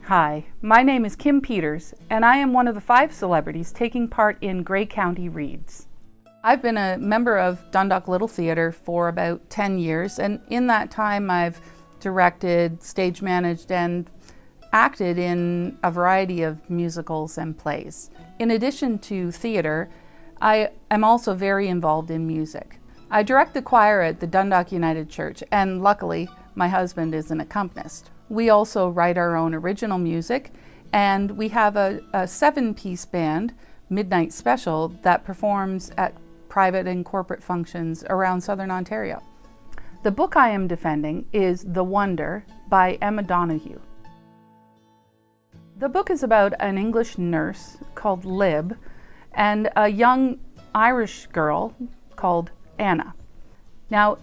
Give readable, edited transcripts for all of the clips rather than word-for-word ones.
Hi, my name is Kim Peters, and I am one of the 5 celebrities taking part in Grey County Reads. I've been a member of Dundalk Little Theatre for about 10 years, and in that time I've directed, stage managed, and acted in a variety of musicals and plays. In addition to theatre, I am also very involved in music. I direct the choir at the Dundalk United Church, and luckily my husband is an accompanist. We also write our own original music, and we have a 7-piece band, Midnight Special, that performs at private and corporate functions around Southern Ontario. The book I am defending is The Wonder by Emma Donoghue. The book is about an English nurse called Lib and a young Irish girl called Anna. Now,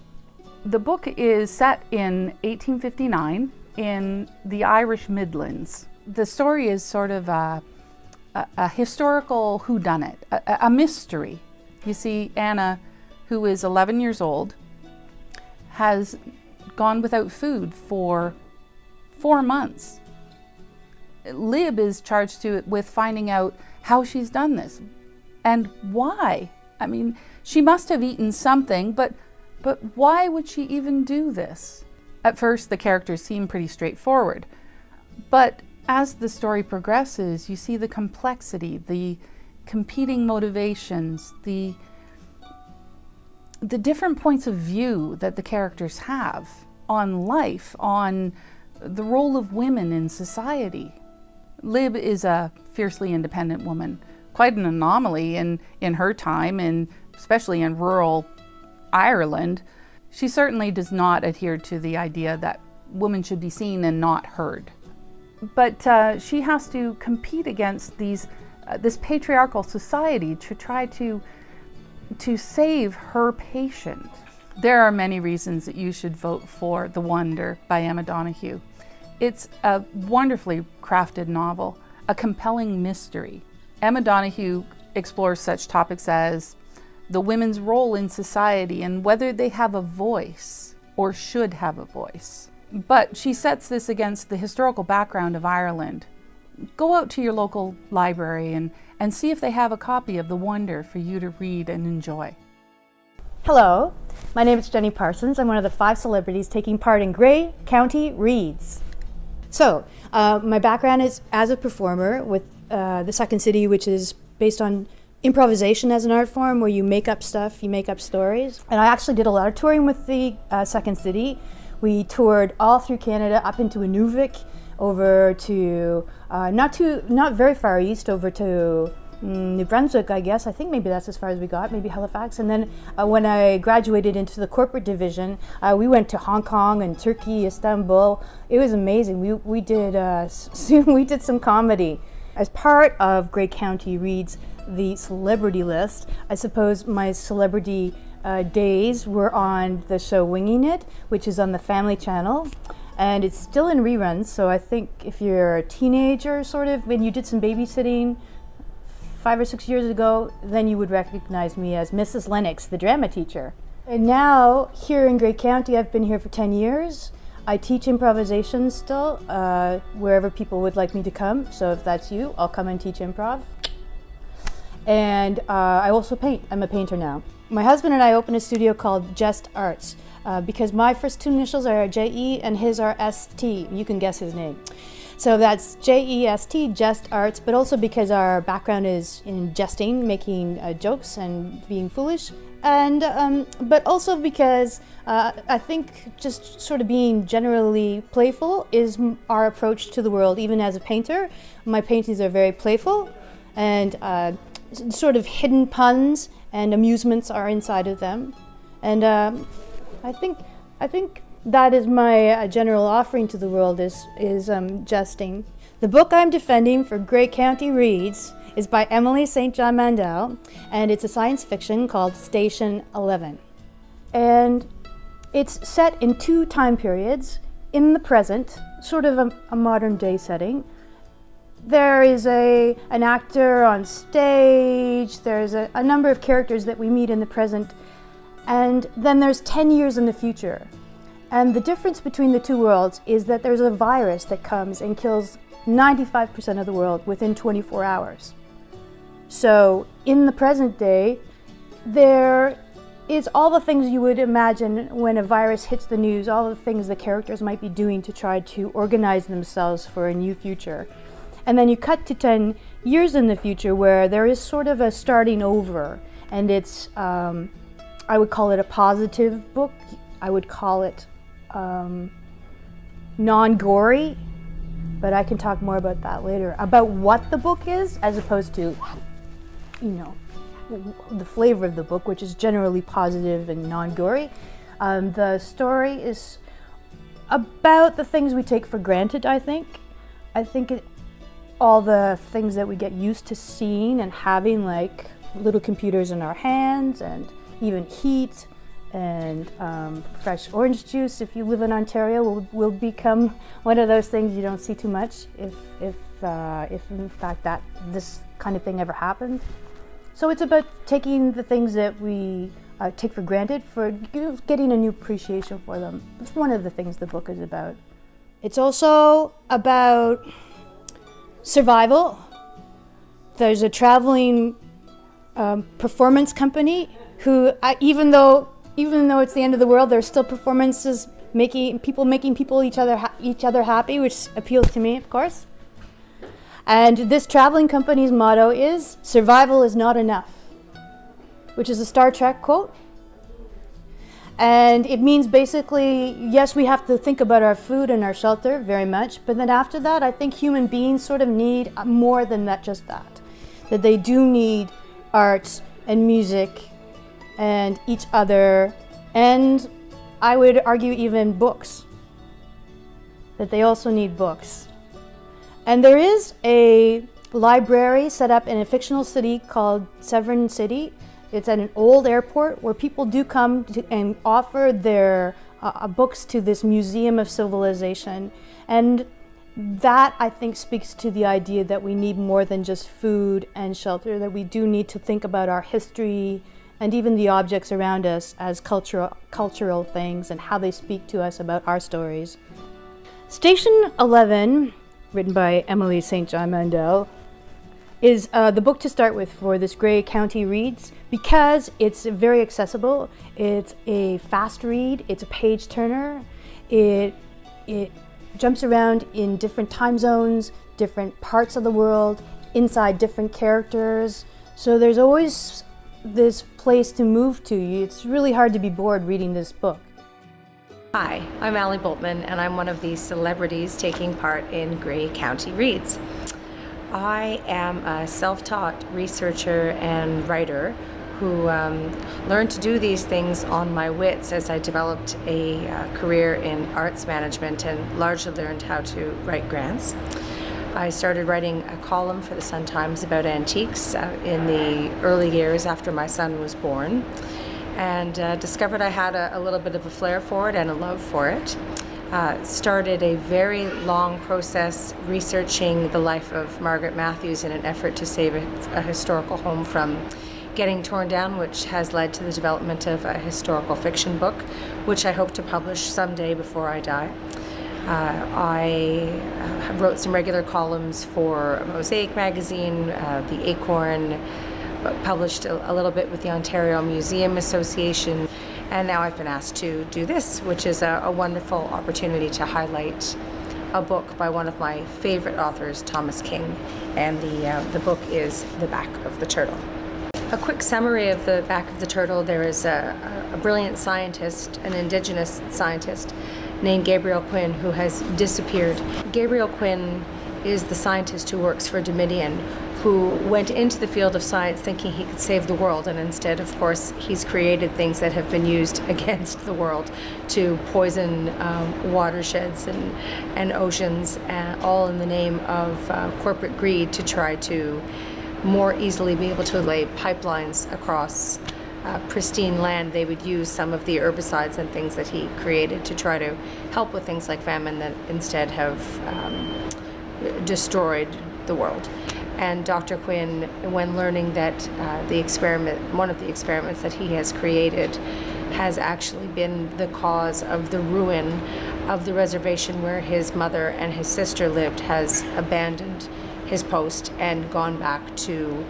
the book is set in 1859 in the Irish Midlands. The story is sort of a historical whodunit, a mystery. You see, Anna, who is 11 years old, has gone without food for 4 months. Lib is charged with finding out how she's done this and why. I mean, she must have eaten something, but why would she even do this? At first, the characters seem pretty straightforward, but as the story progresses, you see the complexity, the competing motivations, the different points of view that the characters have on life, on the role of women in society. Lib is a fiercely independent woman, quite an anomaly in her time, and especially in rural Ireland. She certainly does not adhere to the idea that women should be seen and not heard. But she has to compete against this patriarchal society to try to save her patient. There are many reasons that you should vote for The Wonder by Emma Donoghue. It's a wonderfully crafted novel, a compelling mystery. Emma Donoghue explores such topics as the women's role in society and whether they have a voice or should have a voice. But she sets this against the historical background of Ireland. Go out to your local library and see if they have a copy of The Wonder for you to read and enjoy. Hello, my name is Jenny Parsons. I'm one of the 5 celebrities taking part in Grey County Reads. So, my background is as a performer with the Second City, which is based on improvisation as an art form where you make up stuff, you make up stories. And I actually did a lot of touring with the Second City. We toured all through Canada up into Inuvik, over to not very far east, over to New Brunswick, I guess. I think maybe that's as far as we got, maybe Halifax. And then when I graduated into the corporate division, we went to Hong Kong and Turkey, Istanbul. It was amazing. We did we did some comedy. As part of Grey County Reads, the celebrity list, I suppose my celebrity days were on the show Winging It, which is on the Family Channel. And it's still in reruns, so I think if you're a teenager, sort of, when you did some babysitting 5 or 6 years ago, then you would recognize me as Mrs. Lennox, the drama teacher. And now, here in Grey County, I've been here for 10 years. I teach improvisation still, wherever people would like me to come. So if that's you, I'll come and teach improv. And I also paint. I'm a painter now. My husband and I opened a studio called Just Arts because my first 2 initials are J-E and his are S-T. You can guess his name. So that's J-E-S-T, Just Arts, but also because our background is in jesting, making jokes and being foolish. And but also because I think just sort of being generally playful is our approach to the world. Even as a painter, my paintings are very playful, and sort of hidden puns and amusements are inside of them. And I think that is my general offering to the world is jesting. The book I'm defending for Grey County Reads is by Emily St. John Mandel, and it's a science fiction called Station 11. And it's set in 2 time periods in the present, sort of a modern day setting. There is an actor on stage, there's a number of characters that we meet in the present, and then there's 10 years in the future. And the difference between the 2 worlds is that there's a virus that comes and kills 95% of the world within 24 hours. So in the present day, there is all the things you would imagine when a virus hits the news, all the things the characters might be doing to try to organize themselves for a new future. And then you cut to 10 years in the future where there is sort of a starting over, and it's, I would call it a positive book. I would call it non-gory, but I can talk more about that later, about what the book is, as opposed to, you know, the flavor of the book, which is generally positive and non-gory. The story is about the things we take for granted, I think. All the things that we get used to seeing and having, like little computers in our hands, and even heat, and fresh orange juice, if you live in Ontario, will become one of those things you don't see too much if in fact that this kind of thing ever happened. So it's about taking the things that we take for granted, for getting a new appreciation for them. It's one of the things the book is about. It's also about survival. There's a traveling performance company who, even though it's the end of the world, there's still performances making people each other happy, which appeals to me, of course. And this traveling company's motto is "Survival is not enough," which is a Star Trek quote. And it means basically, yes, we have to think about our food and our shelter very much, but then after that, I think human beings sort of need more than that, just that. That they do need art and music and each other, and I would argue even books. That they also need books. And there is a library set up in a fictional city called Severn City. It's at an old airport where people do come and offer their books to this museum of civilization. And that, I think, speaks to the idea that we need more than just food and shelter, that we do need to think about our history and even the objects around us as cultural things and how they speak to us about our stories. Station 11, written by Emily St. John Mandel, is the book to start with for this Grey County Reads, because it's very accessible. It's a fast read, it's a page turner, it jumps around in different time zones, different parts of the world, inside different characters, so there's always this place to move to. It's really hard to be bored reading this book. Hi, I'm Allie Boatman, and I'm one of the celebrities taking part in Grey County Reads. I am a self-taught researcher and writer who learned to do these things on my wits as I developed a career in arts management and largely learned how to write grants. I started writing a column for the Sun-Times about antiques in the early years after my son was born, and discovered I had a little bit of a flair for it and a love for it. Started a very long process researching the life of Margaret Matthews in an effort to save a historical home from getting torn down, which has led to the development of a historical fiction book, which I hope to publish someday before I die. I wrote some regular columns for Mosaic magazine, The Acorn, published a little bit with the Ontario Museum Association, and now I've been asked to do this, which is a wonderful opportunity to highlight a book by one of my favorite authors, Thomas King, and the book is The Back of the Turtle. A quick summary of The Back of the Turtle: there is a brilliant scientist, an Indigenous scientist, named Gabriel Quinn, who has disappeared. Gabriel Quinn is the scientist who works for Dominion, who went into the field of science thinking he could save the world, and instead, of course, he's created things that have been used against the world to poison watersheds and oceans, all in the name of corporate greed, to try to more easily be able to lay pipelines across pristine land. They would use some of the herbicides and things that he created to try to help with things like famine that instead have destroyed the world. And Dr. Quinn, when learning that one of the experiments that he has created has actually been the cause of the ruin of the reservation where his mother and his sister lived has abandoned his post and gone back to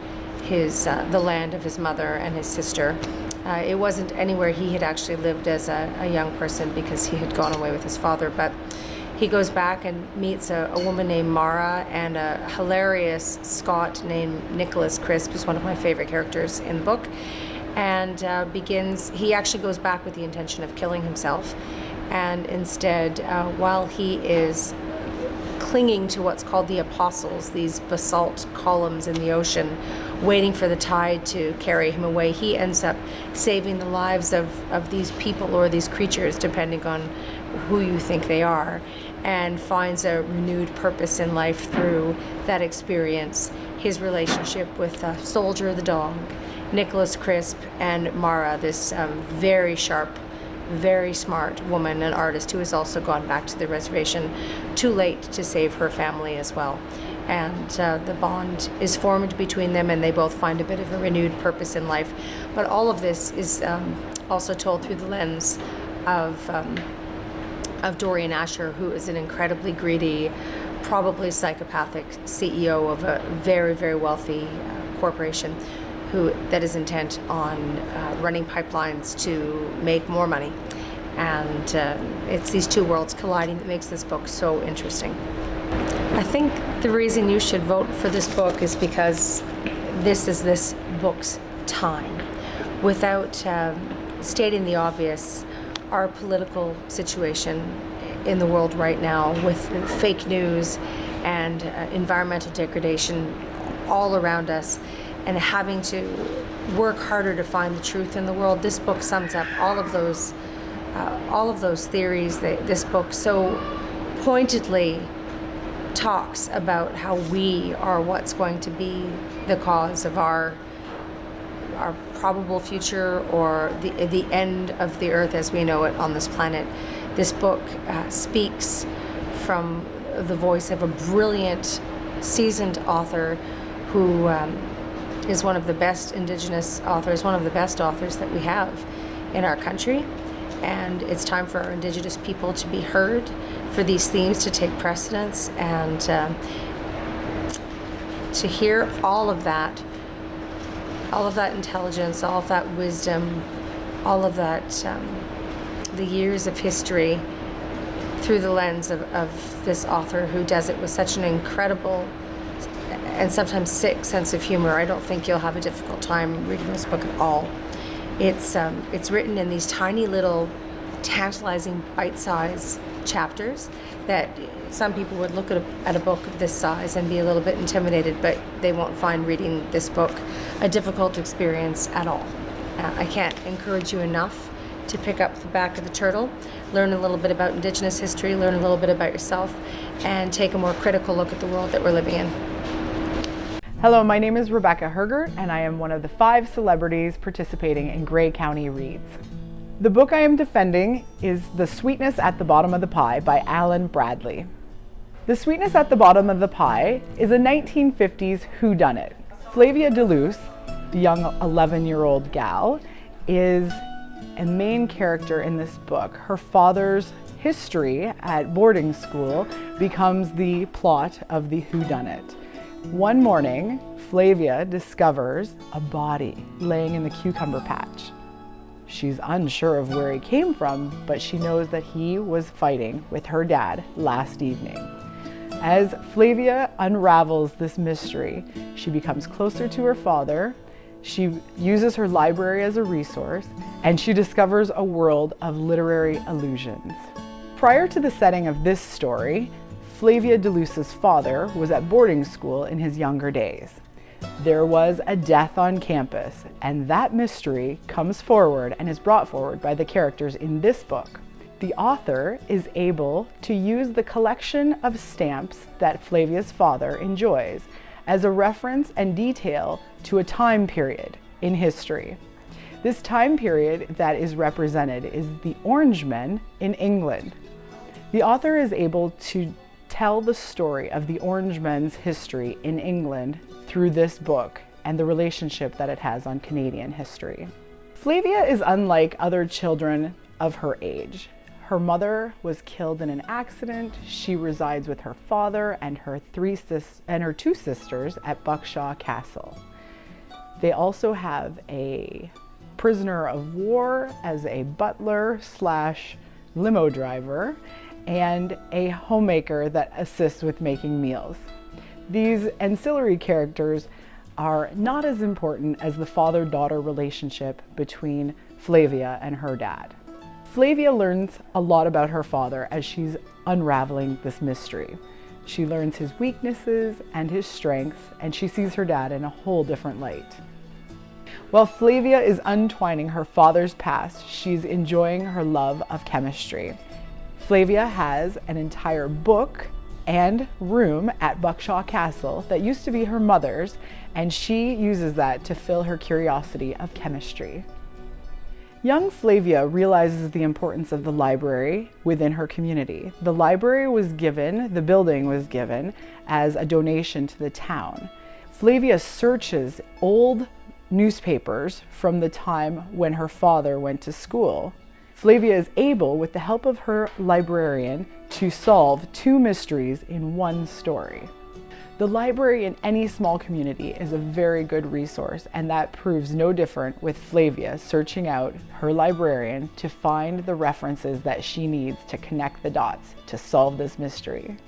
the land of his mother and his sister. It wasn't anywhere he had actually lived as a young person because he had gone away with his father, but he goes back and meets a woman named Mara and a hilarious Scot named Nicholas Crisp, who's one of my favorite characters in the book, and he actually goes back with the intention of killing himself, and instead, while he is clinging to what's called the apostles, these basalt columns in the ocean, waiting for the tide to carry him away, he ends up saving the lives of these people or these creatures, depending on who you think they are, and finds a renewed purpose in life through that experience. His relationship with Soldier the dog, Nicholas Crisp, and Mara, this very sharp, very smart woman, an artist who has also gone back to the reservation too late to save her family as well. And the bond is formed between them, and they both find a bit of a renewed purpose in life. But all of this is also told through the lens of Dorian Asher, who is an incredibly greedy, probably psychopathic CEO of a very, very wealthy corporation that is intent on running pipelines to make more money. And it's these two worlds colliding that makes this book so interesting. I think the reason you should vote for this book is because this is this book's time. Without stating the obvious, our political situation in the world right now, with fake news and environmental degradation all around us, and having to work harder to find the truth in the world, this book sums up all of those theories. This book so pointedly talks about how we are what's going to be the cause of our probable future, or the end of the earth as we know it on this planet. This book speaks from the voice of a brilliant, seasoned author who is one of the best Indigenous authors, one of the best authors that we have in our country. And it's time for our Indigenous people to be heard, for these themes to take precedence, and to hear all of that intelligence, all of that wisdom, all of that, the years of history through the lens of this author who does it with such an incredible and sometimes sick sense of humor. I don't think you'll have a difficult time reading this book at all. It's written in these tiny little tantalizing bite-sized chapters that some people would look at a book of this size and be a little bit intimidated, but they won't find reading this book a difficult experience at all. I can't encourage you enough to pick up the back of the turtle, learn a little bit about Indigenous history, learn a little bit about yourself, and take a more critical look at the world that we're living in. Hello, my name is Rebecca Hergert, and I am one of the 5 celebrities participating in Grey County Reads. The book I am defending is The Sweetness at the Bottom of the Pie by Alan Bradley. The Sweetness at the Bottom of the Pie is a 1950s whodunit. Flavia DeLuce, the young 11-year-old gal, is a main character in this book. Her father's history at boarding school becomes the plot of the whodunit. One morning, Flavia discovers a body laying in the cucumber patch. She's unsure of where he came from, but she knows that he was fighting with her dad last evening. As Flavia unravels this mystery, she becomes closer to her father, she uses her library as a resource, and she discovers a world of literary illusions. Prior to the setting of this story, Flavia DeLuce's father was at boarding school in his younger days. There was a death on campus, and that mystery comes forward and is brought forward by the characters in this book. The author is able to use the collection of stamps that Flavia's father enjoys as a reference and detail to a time period in history. This time period that is represented is the Orangemen in England. The author is able to tell the story of the Orangemen's history in England through this book and the relationship that it has on Canadian history. Flavia is unlike other children of her age. Her mother was killed in an accident. She resides with her father and her two sisters at Buckshaw Castle. They also have a prisoner of war as a butler / limo driver, and a homemaker that assists with making meals. These ancillary characters are not as important as the father-daughter relationship between Flavia and her dad. Flavia learns a lot about her father as she's unraveling this mystery. She learns his weaknesses and his strengths, and she sees her dad in a whole different light. While Flavia is untwining her father's past, she's enjoying her love of chemistry. Flavia has an entire book and room at Buckshaw Castle that used to be her mother's, and she uses that to fill her curiosity of chemistry. Young Flavia realizes the importance of the library within her community. The building was given as a donation to the town. Flavia searches old newspapers from the time when her father went to school. Flavia is able, with the help of her librarian, to solve 2 mysteries in one story. The library in any small community is a very good resource, and that proves no different with Flavia searching out her librarian to find the references that she needs to connect the dots to solve this mystery.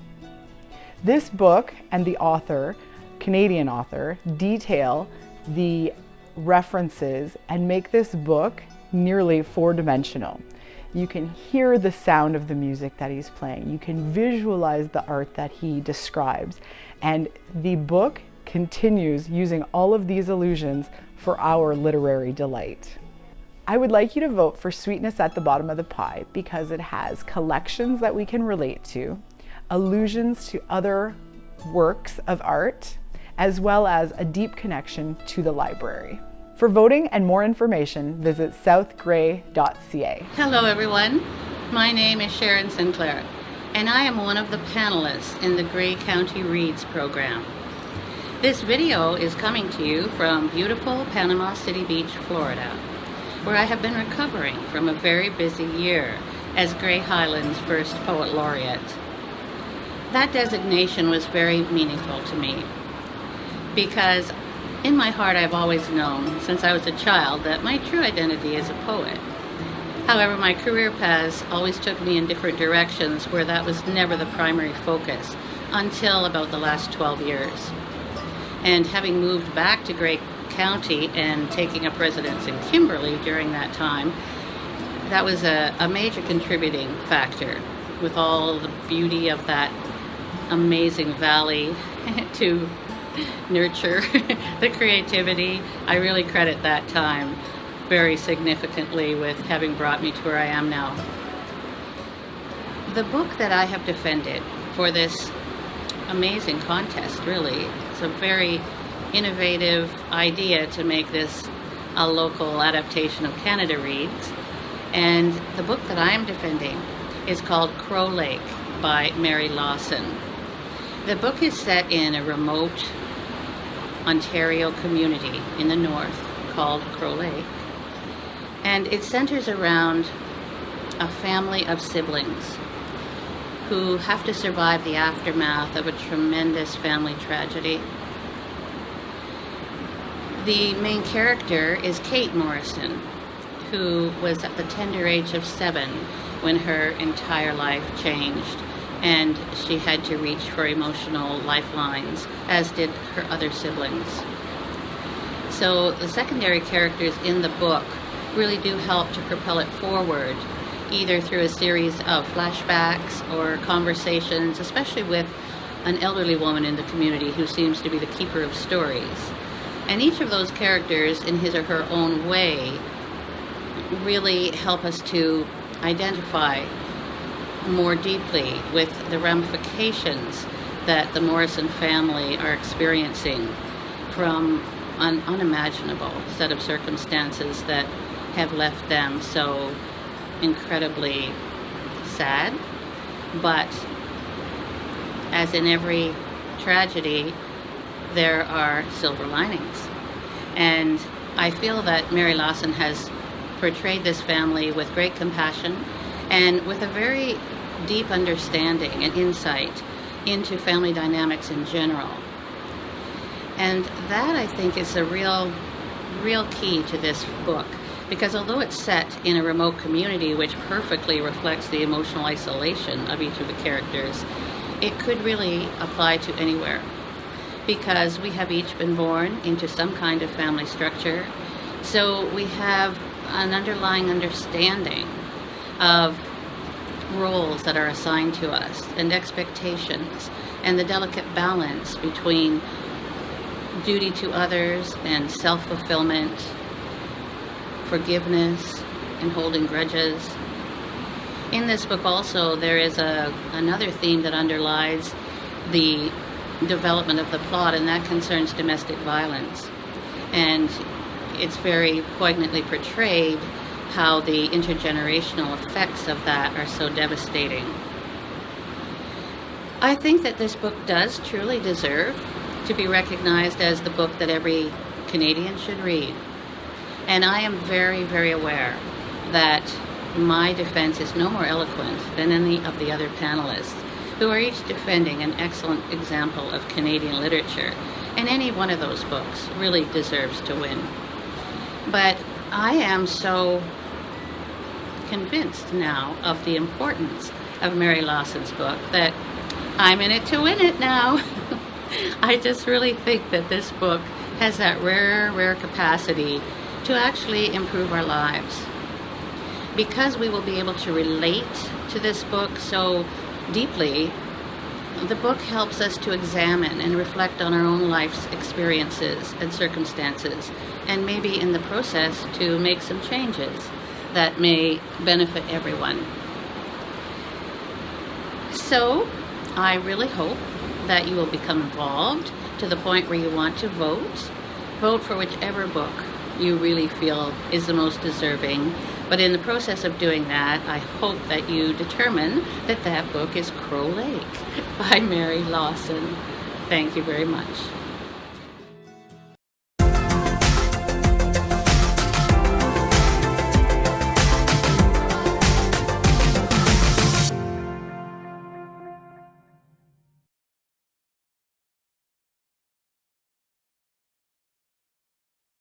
This book and the author, Canadian author, detail the references and make this book nearly 4-dimensional. You can hear the sound of the music that he's playing. You can visualize the art that he describes. And the book continues using all of these illusions for our literary delight. I would like you to vote for Sweetness at the Bottom of the Pie because it has collections that we can relate to, allusions to other works of art, as well as a deep connection to the library. For voting and more information, visit southgrey.ca. Hello everyone, my name is Sharon Sinclair, and I am one of the panelists in the Grey County Reads program. This video is coming to you from beautiful Panama City Beach, Florida, where I have been recovering from a very busy year as Grey Highlands' first Poet Laureate. That designation was very meaningful to me because in my heart I've always known since I was a child that my true identity is a poet. However, my career paths always took me in different directions where that was never the primary focus until about the last 12 years. And having moved back to Grey County and taking up residence in Kimberley during that time, that was a major contributing factor with all the beauty of that amazing valley to nurture the creativity. I really credit that time very significantly with having brought me to where I am now. The book that I have defended for this amazing contest, really, it's a very innovative idea to make this a local adaptation of Canada Reads, and the book that I am defending is called Crow Lake by Mary Lawson. The book is set in a remote Ontario community in the north called Crow Lake, and it centers around a family of siblings who have to survive the aftermath of a tremendous family tragedy. The main character is Kate Morrison, who was at the tender age of 7 when her entire life changed and she had to reach for emotional lifelines, as did her other siblings. So the secondary characters in the book really do help to propel it forward, either through a series of flashbacks or conversations, especially with an elderly woman in the community who seems to be the keeper of stories. And each of those characters, in his or her own way, really help us to identify more deeply with the ramifications that the Morrison family are experiencing from an unimaginable set of circumstances that have left them so incredibly sad. But as in every tragedy, there are silver linings. And I feel that Mary Lawson has portrayed this family with great compassion and with a very deep understanding and insight into family dynamics in general. And that, I think, is a real key to this book, because although it's set in a remote community which perfectly reflects the emotional isolation of each of the characters, it could really apply to anywhere, because we have each been born into some kind of family structure, so we have an underlying understanding of roles that are assigned to us and expectations, and the delicate balance between duty to others and self-fulfillment, forgiveness, and holding grudges. In this book also, there is another theme that underlies the development of the plot, and that concerns domestic violence. And it's very poignantly portrayed how the intergenerational effects of that are so devastating. I think that this book does truly deserve to be recognized as the book that every Canadian should read. And I am very, very aware that my defense is no more eloquent than any of the other panelists, who are each defending an excellent example of Canadian literature, and any one of those books really deserves to win. But I am so convinced now of the importance of Mary Lawson's book that I'm in it to win it now. I just really think that this book has that rare capacity to actually improve our lives. Because we will be able to relate to this book so deeply, the book helps us to examine and reflect on our own life's experiences and circumstances, and maybe in the process to make some changes that may benefit everyone. So I really hope that you will become involved to the point where you want to vote. Vote for whichever book you really feel is the most deserving. But in the process of doing that, I hope that you determine that that book is Crow Lake by Mary Lawson. Thank you very much.